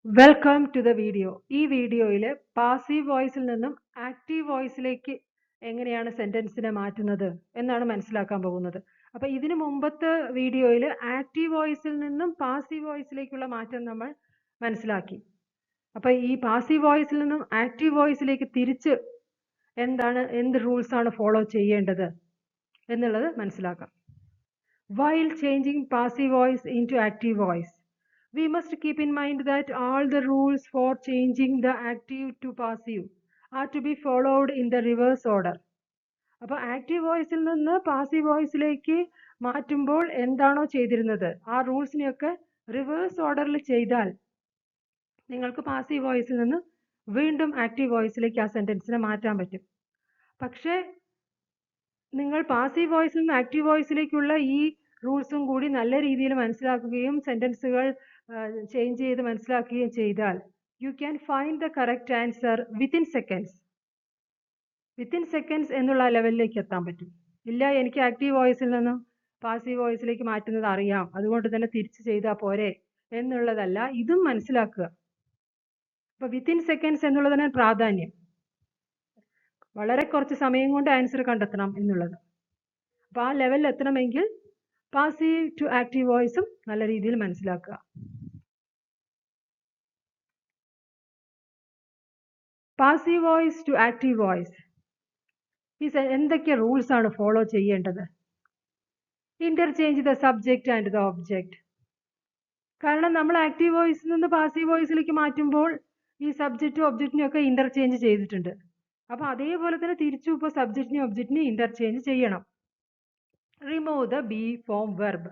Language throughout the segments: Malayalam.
Welcome to the video. ഈ വീഡിയോയിൽ പാസീവ് വോയിസിൽ നിന്നും ആക്റ്റീവ് വോയിസിലേക്ക് എങ്ങനെയാണ് സെന്റൻസിനെ മാറ്റുന്നത് എന്നാണ് മനസ്സിലാക്കാൻ പോകുന്നത്. അപ്പോൾ ഇതിനു മുമ്പത്തെ വീഡിയോയിൽ ആക്റ്റീവ് വോയിസിൽ നിന്നും പാസീവ് വോയിസിലേക്കുള്ള മാറ്റം നമ്മൾ മനസ്സിലാക്കി. അപ്പോൾ ഈ പാസീവ് വോയിസിൽ നിന്നും ആക്റ്റീവ് വോയിസിലേക്ക് തിരിച്ച് എന്ത് റൂൾസ് ആണ് ഫോളോ ചെയ്യേണ്ടത് എന്നുള്ളത് മനസ്സിലാക്കാം. While changing passive voice into active voice, we must keep in mind that all the rules for changing the active to passive are to be followed in the reverse order. അപ്പോൾ ആക്റ്റീവ് വോയിസിൽ നിന്ന് പാസീവ് വോയിസിലേക്ക് മാറ്റുമ്പോൾ എന്താണോ ചെയ്തിരുന്നത് ആ റൂൾസിനെയൊക്കെ റിവേഴ്സ് ഓർഡറിൽ ചെയ്താൽ നിങ്ങൾക്ക് പാസീവ് വോയിസിൽ നിന്ന് വീണ്ടും ആക്റ്റീവ് വോയിസിലേക്ക് ആ സെന്റൻസിനെ മാറ്റാൻ പറ്റും. പക്ഷേ നിങ്ങൾ പാസീവ് വോയിസിൽ നിന്ന് ആക്റ്റീവ് വോയിസിലേക്കുള്ള ഈ റൂൾസും കൂടി നല്ല രീതിയിൽ മനസ്സിലാക്കുകയും സെന്റൻസുകൾ ചേഞ്ച് ചെയ്ത് മനസ്സിലാക്കുകയും ചെയ്താൽ you can find the correct answer within seconds എന്നുള്ള ലെവലിലേക്ക് എത്താൻ പറ്റും. ഇല്ല, എനിക്ക് ആക്റ്റീവ് വോയിസിൽ നിന്നും പാസീവ് വോയിസിലേക്ക് മാറ്റുന്നത് അറിയാം, അതുകൊണ്ട് തന്നെ തിരിച്ച് ചെയ്താൽ പോരെ എന്നുള്ളതല്ല, ഇതും മനസ്സിലാക്കുക. അപ്പോൾ വിത്തിൻ സെക്കൻഡ്സ് എന്നുള്ളതിന് പ്രാധാന്യം, വളരെ കുറച്ച് സമയം കൊണ്ട് ആൻസർ കണ്ടെത്തണം എന്നുള്ളത്. അപ്പോൾ ആ ലെവലിൽ എത്തണമെങ്കിൽ പാസീവ് ടു ആക്റ്റീവ് വോയിസും നല്ല രീതിയിൽ മനസ്സിലാക്കുക. Passive voice to active voice എന്തൊക്കെ റൂൾസ് ആണ് ഫോളോ ചെയ്യേണ്ടത്? Interchange the subject and the object. കാരണം നമ്മൾ ആക്റ്റീവ് വോയിസിൽ നിന്ന് പാസീവ് വോയിസിലേക്ക് മാറ്റുമ്പോൾ ഈ സബ്ജക്റ്റും ഒബ്ജക്റ്റിനും ഒക്കെ ഇന്റർചേഞ്ച് ചെയ്തിട്ടുണ്ട്. അപ്പോൾ അതേപോലെ തന്നെ തിരിച്ചു ഇപ്പോൾ സബ്ജക്റ്റിനെയും ഒബ്ജക്റ്റിനെയും ഇന്റർചേഞ്ച് ചെയ്യണം. Remove the be form verb.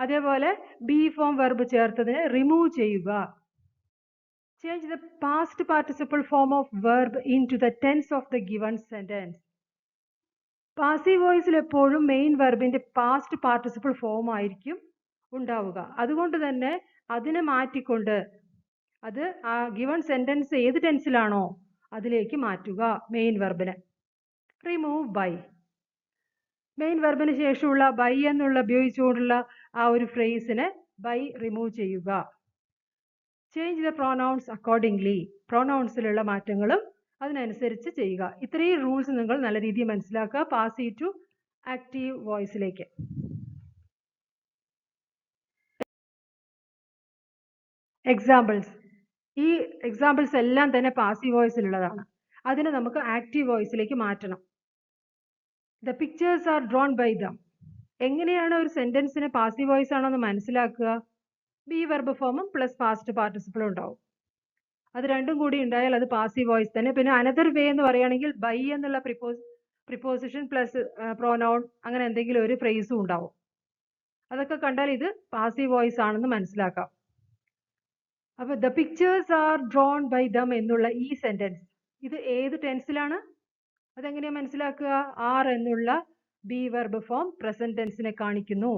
അതേപോലെ ബി ഫോം വെർബ് ചേർത്തതിനെ റിമൂവ് ചെയ്യുക. Change the past participle form of verb into the tense of the given sentence. Passive വോയിസിൽ എപ്പോഴും മെയിൻ വെർബിന്റെ പാസ്റ്റ് പാർട്ടിസിപ്പിൾ ഫോം ആയിരിക്കും ഉണ്ടാവുക. അതുകൊണ്ട് തന്നെ അതിനെ മാറ്റിക്കൊണ്ട് അത് ആ ഗിവൺ സെന്റൻസ് ഏത് ടെൻസിലാണോ അതിലേക്ക് മാറ്റുക മെയിൻ വെർബിനെ. Remove by. മെയിൻ വെർബിന് ശേഷമുള്ള ബൈ എന്നുള്ള ഉപയോഗിച്ചുകൊണ്ടുള്ള ആ ഒരു ഫ്രേസിനെ ബൈ റിമൂവ് ചെയ്യുക. Change the pronouns accordingly. പ്രൊനൗൺസിലുള്ള മാറ്റങ്ങളും അതിനനുസരിച്ച് ചെയ്യുക. ഇത്രയും റൂൾസ് നിങ്ങൾ നല്ല രീതിയിൽ മനസ്സിലാക്കുക പാസീവ് ടു ആക്റ്റീവ് വോയിസിലേക്ക്. എക്സാമ്പിൾസ്. ഈ എക്സാമ്പിൾസ് എല്ലാം തന്നെ പാസീവ് വോയിസിലുള്ളതാണ്. അതിനെ നമുക്ക് ആക്റ്റീവ് വോയിസിലേക്ക് മാറ്റണം. The pictures are drawn by them. എങ്ങനെയാണ് ഒരു സെന്റൻസിന് പാസീവ് വോയിസ് ആണെന്ന് മനസ്സിലാക്കുക? ബി വെർബ് ഫോമും പ്ലസ് പാസ്റ്റ് പാർട്ടിസിപ്പിളും ഉണ്ടാവും. അത് രണ്ടും കൂടി ഉണ്ടായാൽ അത് പാസീവ് വോയിസ് തന്നെ. പിന്നെ അനദർ വേ എന്ന് പറയുകയാണെങ്കിൽ ബൈ എന്നുള്ള പ്രിപ്പോസിഷൻ പ്ലസ് പ്രോനൗൺ അങ്ങനെ എന്തെങ്കിലും ഒരു ഫ്രേസും ഉണ്ടാവും. അതൊക്കെ കണ്ടാൽ ഇത് പാസീവ് വോയിസ് ആണെന്ന് മനസ്സിലാക്കാം. അപ്പോൾ the pictures are drawn by them എന്നുള്ള ഈ സെന്റൻസ് ഇത് ഏത് ടെൻസിലാണ്? അതെങ്ങനെയാണ് മനസ്സിലാക്കുക? ആർ എന്നുള്ള ബി വെർബ് ഫോം പ്രസന്റ് ടെൻസിനെ കാണിക്കുന്നു.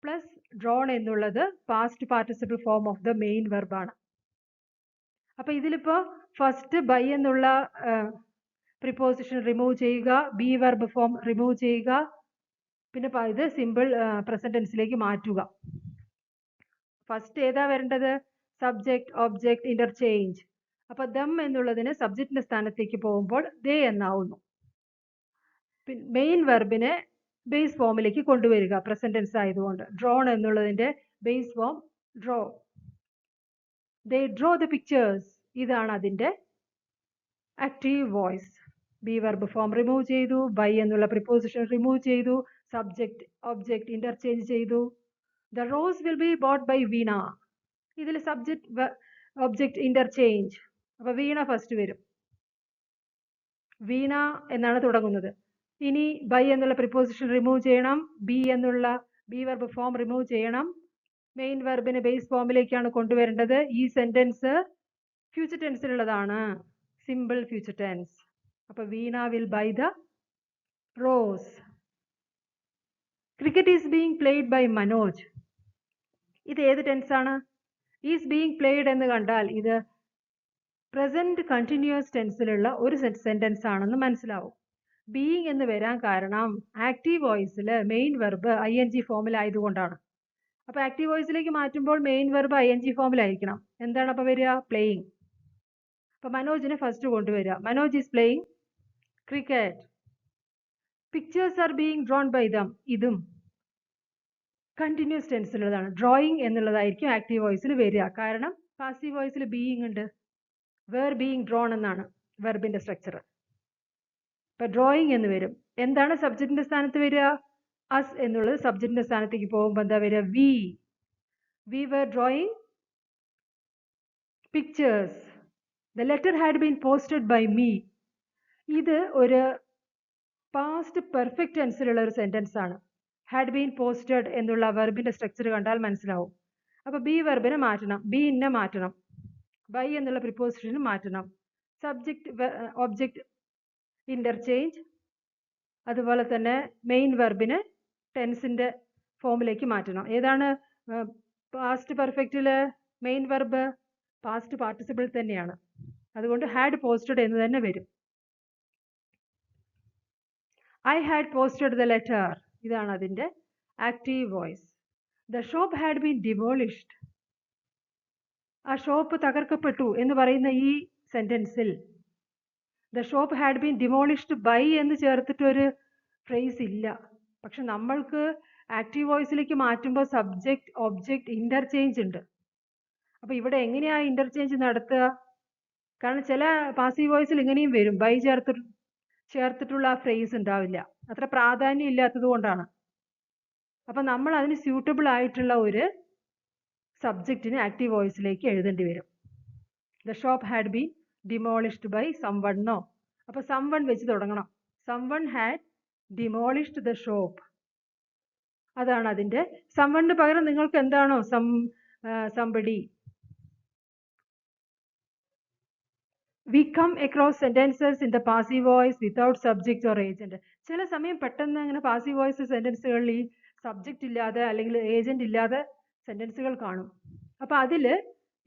പ്ലസ് ഡ്രോൺ എന്നുള്ളത് past participle form of the main വെർബാണ്. അപ്പോൾ ഇതിലിപ്പോൾ ഫസ്റ്റ് ബൈ എന്നുള്ള പ്രിപ്പോസിഷൻ റിമൂവ് ചെയ്യുക, ബി വെർബ് ഫോം റിമൂവ് ചെയ്യുക, പിന്നെ ഇത് സിമ്പിൾ പ്രസന്റ് ടെൻസിലേക്ക് മാറ്റുക. ഫസ്റ്റ് ഏതാ വരേണ്ടത്? Subject object interchange. അപ്പോൾ ദം എന്നുള്ളതിന് സബ്ജക്റ്റിന്റെ സ്ഥാനത്തേക്ക് പോകുമ്പോൾ ദേ എന്നാവുന്നു. മെയിൻ വെർബിനെ ബേസ് ഫോമിലേക്ക് കൊണ്ടുവരിക പ്രസന്റ് ടെൻസ് ആയതുകൊണ്ട്. ഡ്രോൺ എന്നുള്ളതിന്റെ base form draw. They draw the pictures. ഇതാണ് അതിന്റെ active voice. Be verb form remove ചെയ്തു, ബൈ എന്നുള്ള പ്രിപ്പോസിഷൻ റിമൂവ് ചെയ്തു, സബ്ജക്റ്റ് ഒബ്ജക്റ്റ് ഇന്റർചേഞ്ച് ചെയ്തു. The rose will be bought by Veena. ഇതിൽ സബ്ജക്റ്റ് ഒബ്ജക്റ്റ് ഇന്റർചേഞ്ച്. അപ്പോൾ വീണ ഫസ്റ്റ് വരും. വീണ എന്നാണ് തുടങ്ങുന്നത്. ഇനി ബൈ എന്നുള്ള പ്രിപ്പോസിഷൻ റിമൂവ് ചെയ്യണം, ബി എന്നുള്ള ബി വെർബ് ഫോം റിമൂവ് ചെയ്യണം, മെയിൻ വെർബിനെ ബേസ് ഫോമിലേക്കാണ് കൊണ്ടുവരേണ്ടത്. ഈ സെന്റൻസ് ഫ്യൂച്ചർ ടെൻസിലുള്ളതാണ്, സിമ്പിൾ ഫ്യൂച്ചർ ടെൻസ്. അപ്പോൾ Veena will buy the rose. Cricket is being played by Manoj. ഇത് ഏത് ടെൻസാണ്? ഈസ് ബീങ് പ്ലേഡ് എന്ന് കണ്ടാൽ ഇത് പ്രസന്റ് കണ്ടിന്യൂസ് ടെൻസിലുള്ള ഒരു സെന്റൻസ് ആണെന്ന് മനസ്സിലാവും. ബീയിങ് എന്ന് വരാൻ കാരണം ആക്റ്റീവ് വോയിസിൽ മെയിൻ വെർബ് ING ഫോമിലായതുകൊണ്ടാണ്. അപ്പോൾ ആക്റ്റീവ് വോയിസിലേക്ക് മാറ്റുമ്പോൾ മെയിൻ വെർബ് ING ഫോമിലായിരിക്കണം. എന്താണ് അപ്പോൾ വരിക? പ്ലേയിങ്. അപ്പോൾ മനോജിനെ ഫസ്റ്റ് കൊണ്ടുവരിക. Manoj is playing cricket. Pictures are being drawn by them. ഇതും കണ്ടിന്യൂസ് ടെൻസിലുള്ളതാണ്. ഡ്രോയിങ് എന്നുള്ളതായിരിക്കും ആക്റ്റീവ് വോയിസിൽ വരിക. കാരണം പാസീവ് വോയിസിൽ ബീയിങ് ഉണ്ട്. വേർ ബീയിങ് ഡ്രോൺ എന്നാണ് വെർബിന്റെ സ്ട്രക്ചർ. ഇപ്പൊ ഡ്രോയിങ് എന്ന് വരും. എന്താണ് സബ്ജക്റ്റിന്റെ സ്ഥാനത്ത് വരിക? അസ് എന്നുള്ളത് സബ്ജക്റ്റിന്റെ സ്ഥാനത്തേക്ക് പോകുമ്പോൾ എന്താ വരിക? We were drawing pictures. The letter had been posted by me. ഇത് ഒരു പാസ്റ്റ് പെർഫെക്റ്റ് ടെൻസിലുള്ള ഒരു സെന്റൻസ് ആണ്. ഹാഡ് ബീൻ പോസ്റ്റഡ് എന്നുള്ള വെർബിന്റെ സ്ട്രക്ചർ കണ്ടാൽ മനസ്സിലാവും. അപ്പൊ ബി വെർബിനെ മാറ്റണം, ബീനെ മാറ്റണം, ബൈ എന്നുള്ള പ്രിപ്പോസിഷന് മാറ്റണം, സബ്ജക്റ്റ് ഒബ്ജക്റ്റ് ഇന്റർചേഞ്ച്, അതുപോലെ തന്നെ മെയിൻ വെർബിനെ ടെൻസിന്റെ ഫോമിലേക്ക് മാറ്റണം. ഏതാണ് പാസ്റ്റ് പെർഫെക്റ്റില് മെയിൻ വെർബ്? പാസ്റ്റ് പാർട്ടിസിപ്പിൾ തന്നെയാണ്. അതുകൊണ്ട് ഹാഡ് പോസ്റ്റഡ് എന്ന് തന്നെ വരും. I had posted the letter. ഇതാണ് അതിന്റെ active voice. The shop had been demolished. ആ ഷോപ്പ് തകർക്കപ്പെട്ടു എന്ന് പറയുന്ന ഈ സെന്റൻസിൽ the shop had been demolished by എന്ന് ചേർത്തിട്ട് ഒരു ഫ്രേസ് ഇല്ല. പക്ഷെ നമ്മൾക്ക് ആക്റ്റീവ് വോയിസിലേക്ക് മാറ്റുമ്പോൾ സബ്ജക്റ്റ് ഒബ്ജക്റ്റ് ഇന്റർചേഞ്ച് ഉണ്ട്. അപ്പൊ ഇവിടെ എങ്ങനെയാ ഇന്റർചേഞ്ച് നടത്തുക? കാരണം ചില പാസീവ് വോയിസിൽ ഇങ്ങനെയും വരും, ബൈ ചേർത്തിട്ടുള്ള ആ ഫ്രേസ് ഉണ്ടാവില്ല. അത്ര പ്രാധാന്യം ഇല്ലാത്തത് കൊണ്ടാണ്. അപ്പൊ നമ്മൾ അതിന് സ്യൂട്ടബിൾ ആയിട്ടുള്ള ഒരു സബ്ജക്റ്റിന് ആക്റ്റീവ് വോയിസിലേക്ക് എഴുതേണ്ടി വരും. The shop had been demolished by സംവണ്ണോ. അപ്പൊ സംവൺ വെച്ച് തുടങ്ങണം. Someone had demolished the shop. അതാണ് അതിന്റെ. സംവണിന് പകരം നിങ്ങൾക്ക് എന്താണോ somebody. We come across sentences in the passive voice without subject or agent. ചില സമയം പെട്ടെന്ന് അങ്ങനെ പാസീവ് വോയിസ് സെന്റൻസുകളിൽ ഈ സബ്ജക്റ്റ് ഇല്ലാതെ അല്ലെങ്കിൽ ഏജന്റ് ഇല്ലാതെ സെന്റൻസുകൾ കാണും. അപ്പൊ അതില്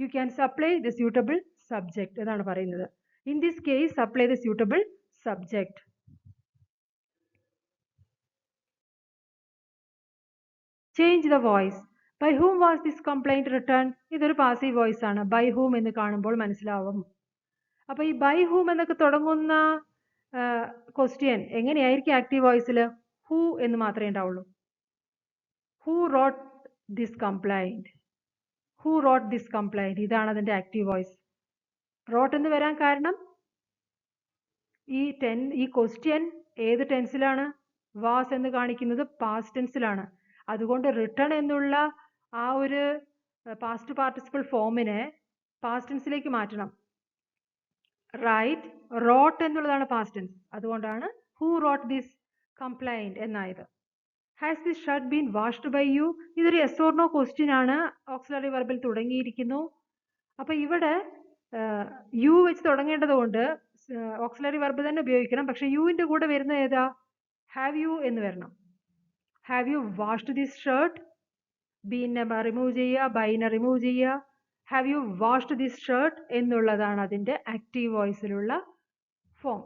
you can supply the suitable subject എന്നാണ് പറയുന്നത്. In this case supply the suitable subject. Change the voice. By whom was this complaint written. ഇതൊരു പാസീവ് വോയിസ് ആണ്. ബൈ ഹൂം എന്ന് കാണുമ്പോൾ മനസ്സിലാവും. അപ്പൊ ഈ ബൈ ഹൂം എന്നൊക്കെ തുടങ്ങുന്ന ക്വസ്റ്റ്യൻ എങ്ങനെയായിരിക്കും ആക്റ്റീവ് വോയിസിൽ? ഹൂ എന്ന് മാത്രമേ ഉണ്ടാവുള്ളൂ. Who wrote this complaint. Who wrote this complaint. ഇതാണ് അതിന്റെ ആക്റ്റീവ് വോയിസ്. റോട്ട് എന്ന് വരാൻ കാരണം ഈ ക്വസ്റ്റ്യൻ ഏത് ടെൻസിലാണ്? വാസ് എന്ന് കാണിക്കുന്നത് പാസ്റ്റ് ടെൻസിലാണ്. അതുകൊണ്ട് റിട്ടേൺ എന്നുള്ള ആ ഒരു പാസ്റ്റ് പാർട്ടിസിപ്പിൾ ഫോമിനെ പാസ്റ്റ് ടെൻസിലേക്ക് മാറ്റണം. റൈറ്റ്, റോട്ട് എന്നുള്ളതാണ് പാസ്റ്റ് ടെൻസ്. അതുകൊണ്ടാണ് ഹൂ റോട്ട് ദിസ് കംപ്ലൈന്റ് എന്നായത്. Has this shirt been washed by you. ഇതൊരു യെസ് ഓർ നോ ക്വസ്റ്റ്യൻ ആണ്. ഓക്സിലറി വെർബിൽ തുടങ്ങിയിരിക്കുന്നു. അപ്പൊ ഇവിടെ യു വെച്ച് തുടങ്ങേണ്ടത് കൊണ്ട് ഓക്സിലറി വെർബ് തന്നെ ഉപയോഗിക്കണം. പക്ഷെ യുവിന്റെ കൂടെ വരുന്ന ഏതാ? ഹാവ് യു എന്ന് വരണം. Have you washed this shirt? ബീനെ റിമൂവ് ചെയ്യുക, ബൈനെ റിമൂവ് ചെയ്യുക. Have you washed this shirt എന്നുള്ളതാണ് അതിന്റെ ആക്റ്റീവ് വോയിസിലുള്ള form.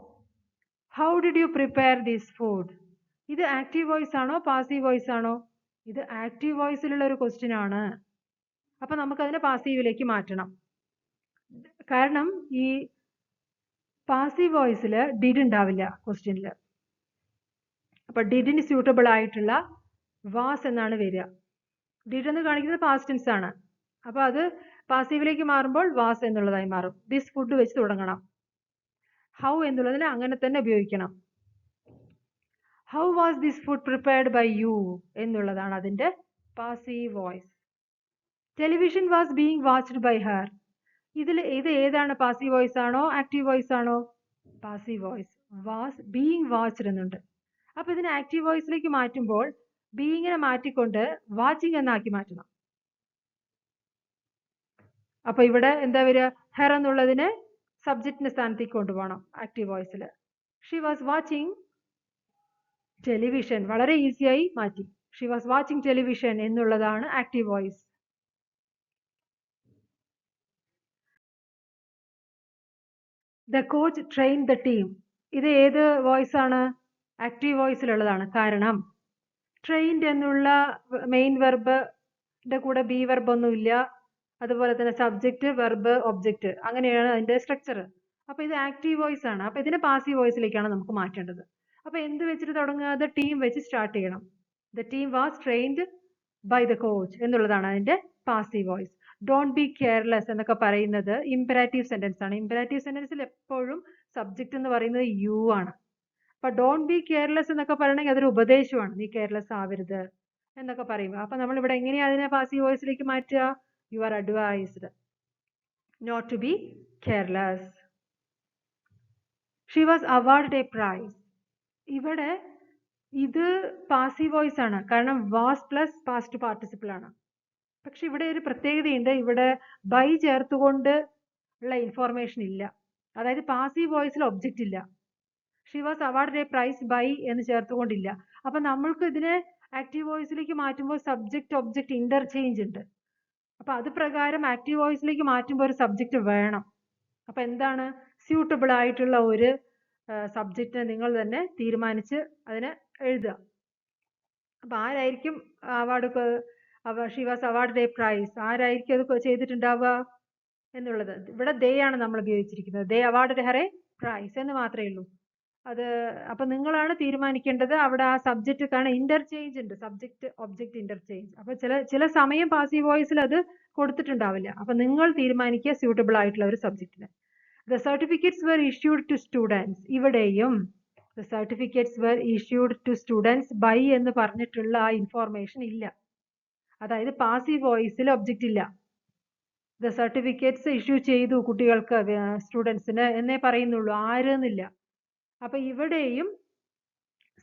How did you prepare this food? ഇത് ആക്റ്റീവ് വോയിസ് ആണോ പാസീവ് വോയിസ് ആണോ? ഇത് ആക്റ്റീവ് വോയിസിലുള്ള ഒരു ക്വസ്റ്റ്യൻ ആണ്. അപ്പൊ നമുക്ക് അതിനെ പാസീവിലേക്ക് മാറ്റണം. കാരണം ഈ പാസീവ് വോയിസിൽ ഡിഡ് ഉണ്ടാവില്ല ക്വസ്റ്റ്യനിൽ. അപ്പൊ ഡിഡിന് സ്യൂട്ടബിൾ ആയിട്ടുള്ള വാസ് എന്നാണ് വരിക. ഡിഡ് എന്ന് കാണിക്കുന്നത് പാസ്റ്റ് ടെൻസ് ആണ്. അപ്പൊ അത് പാസീവിലേക്ക് മാറുമ്പോൾ വാസ് എന്നുള്ളതായി മാറും. ദിസ് ഫുഡ് വെച്ച് തുടങ്ങണം. ഹൗ എന്നുള്ളതിന് അങ്ങനെ തന്നെ ഉപയോഗിക്കണം. How was this food prepared by you എന്നുള്ളതാണ് അതിന്റെ passive voice. Television was being watched by her. ഇത് ഏതാണ്? പാസീവ് വോയിസ് ആണോ ആക്റ്റീവ് വോയിസ് ആണോ? Passive voice. Was being watched എന്നുണ്ട്. അപ്പൊ ഇതിനെ ആക്റ്റീവ് വോയിസിലേക്ക് മാറ്റുമ്പോൾ ബീയിങ്ങിനെ മാറ്റിക്കൊണ്ട് വാച്ചിങ് എന്നാക്കി മാറ്റണം. അപ്പൊ ഇവിടെ എന്താ വരിക? ഹെർ എന്നുള്ളതിനെ സബ്ജക്റ്റിന്റെ സ്ഥാനത്തേക്ക് കൊണ്ടുപോകണം ആക്റ്റീവ് വോയിസിൽ. She was watching television. വളരെ ഈസിയായി മാറ്റി. ഷി വാസ് വാച്ചിങ് ടെലിവിഷൻ എന്നുള്ളതാണ് active voice. The coach train the team. ഇത് ഏത് വോയിസ് ആണ്? ആക്റ്റീവ് വോയിസിലുള്ളതാണ്. കാരണം ട്രെയിൻഡ് എന്നുള്ള മെയിൻ വെർബ് ന്റെ കൂടെ ബി വെർബ് ഒന്നുമില്ല. അതുപോലെ തന്നെ സബ്ജക്റ്റ് വെർബ് ഒബ്ജക്റ്റ് അങ്ങനെയാണ് അതിന്റെ സ്ട്രക്ചർ. അപ്പൊ ഇത് ആക്റ്റീവ് വോയിസ് ആണ്. അപ്പൊ ഇതിനെ പാസീവ് വോയിസിലേക്കാണ് നമുക്ക് മാറ്റേണ്ടത്. അപ്പൊ എന്ത് വെച്ചിട്ട് തുടങ്ങുക? ദ ടീം വെച്ച് സ്റ്റാർട്ട് ചെയ്യണം. The team was trained by the coach എന്നുള്ളതാണ് അതിന്റെ passive voice. Don't be careless എന്നൊക്കെ പറയുന്നത് ഇംപെരാറ്റീവ് സെന്റൻസ് ആണ്. ഇംപെരാറ്റീവ് സെന്റൻസിൽ എപ്പോഴും സബ്ജക്റ്റ് എന്ന് പറയുന്നത് യു ആണ്. അപ്പൊ ഡോണ്ട് ബി കെയർലെസ് എന്നൊക്കെ പറയണമെങ്കിൽ അതൊരു ഉപദേശമാണ്. നീ കെയർലെസ് ആവരുത് എന്നൊക്കെ പറയുമ്പോൾ അപ്പൊ നമ്മൾ ഇവിടെ എങ്ങനെയാ അതിനെ പാസീവ് വോയിസിലേക്ക് മാറ്റുക? You are advised not to be careless. She was awarded a prize. ഇവിടെ ഇത് പാസീവ് വോയിസ് ആണ്, കാരണം വാസ് പ്ലസ് പാസ്റ്റ് പാർട്ടിസിപ്പിൾ ആണ്. പക്ഷെ ഇവിടെ ഒരു പ്രത്യേകതയുണ്ട്. ഇവിടെ ബൈ ചേർത്തുകൊണ്ട് ഉള്ള ഇൻഫോർമേഷൻ ഇല്ല. അതായത് പാസീവ് വോയിസിൽ ഒബ്ജക്റ്റ് ഇല്ല. She was awarded a prize by എന്ന് ചേർത്തുകൊണ്ടില്ല. അപ്പൊ നമ്മൾക്ക് ഇതിനെ ആക്റ്റീവ് വോയിസിലേക്ക് മാറ്റുമ്പോൾ സബ്ജക്റ്റ് ഒബ്ജക്റ്റ് ഇന്റർചേഞ്ച് ഉണ്ട്. അപ്പൊ അത് പ്രകാരം ആക്റ്റീവ് വോയിസിലേക്ക് മാറ്റുമ്പോൾ ഒരു സബ്ജക്റ്റ് വേണം. അപ്പൊ എന്താണ് സ്യൂട്ടബിൾ ആയിട്ടുള്ള ഒരു സബ്ജക്റ്റിനെ നിങ്ങൾ തന്നെ തീരുമാനിച്ച് അതിനെ എഴുതുക. അപ്പൊ ആരായിരിക്കും award Xi was awarded a prize, ആരായിരിക്കും അത് ചെയ്തിട്ടുണ്ടാവുക എന്നുള്ളത്? ഇവിടെ ദേ ആണ് നമ്മൾ ഉപയോഗിച്ചിരിക്കുന്നത്. ദേ awarded her a prize എന്ന് മാത്രമേ ഉള്ളൂ. അത് അപ്പൊ നിങ്ങളാണ് തീരുമാനിക്കേണ്ടത്. അവിടെ ആ സബ്ജക്റ്റ് കാരണം ഇന്റർചേഞ്ച് ഉണ്ട്, സബ്ജക്റ്റ് ഒബ്ജക്റ്റ് ഇന്റർചേഞ്ച്. അപ്പൊ ചില സമയം പാസീവ് വോയിസിൽ അത് കൊടുത്തിട്ടുണ്ടാവില്ല. അപ്പൊ നിങ്ങൾ തീരുമാനിക്കുക സ്യൂട്ടബിൾ ആയിട്ടുള്ള ഒരു സബ്ജക്റ്റിന്. The certificates were issued to students. ഇവിടെയും the certificates were issued to students by എന്ന് പറഞ്ഞിട്ടുള്ള ആ ഇൻഫോർമേഷൻ ഇല്ല. അതായത് പാസീവ് വോയിസിൽ ഒബ്ജക്റ്റ് ഇല്ല. The certificates ഇഷ്യൂ ചെയ്തു കുട്ടികൾക്ക്, സ്റ്റുഡൻസിന് എന്നേ പറയുന്നുള്ളൂ, ആരെന്നില്ല. അപ്പൊ ഇവിടെയും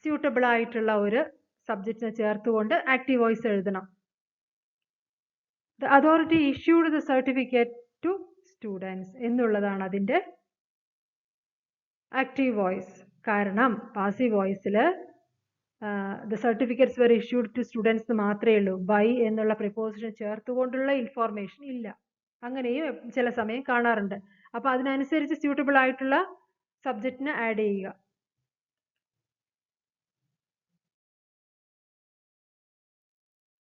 സ്യൂട്ടബിൾ ആയിട്ടുള്ള ഒരു സബ്ജക്റ്റിനെ ചേർത്തുകൊണ്ട് ആക്റ്റീവ് വോയിസ് എഴുതണം. The authority issued the certificate to students എന്നുള്ളതാണ് അതിന്റെ ആക്റ്റീവ് വോയിസ്. കാരണം passive വോയിസിൽ the certificates were issued to students മാത്രമേ ഉള്ളൂ. ബൈ എന്നുള്ള പ്രിപ്പോസിഷൻ ചേർത്തുകൊണ്ടുള്ള ഇൻഫോർമേഷൻ ഇല്ല. അങ്ങനെയും ചില സമയം കാണാറുണ്ട്. അപ്പൊ അതിനനുസരിച്ച് സ്യൂട്ടബിൾ ആയിട്ടുള്ള സബ്ജക്റ്റിനെ ആഡ് ചെയ്യുക.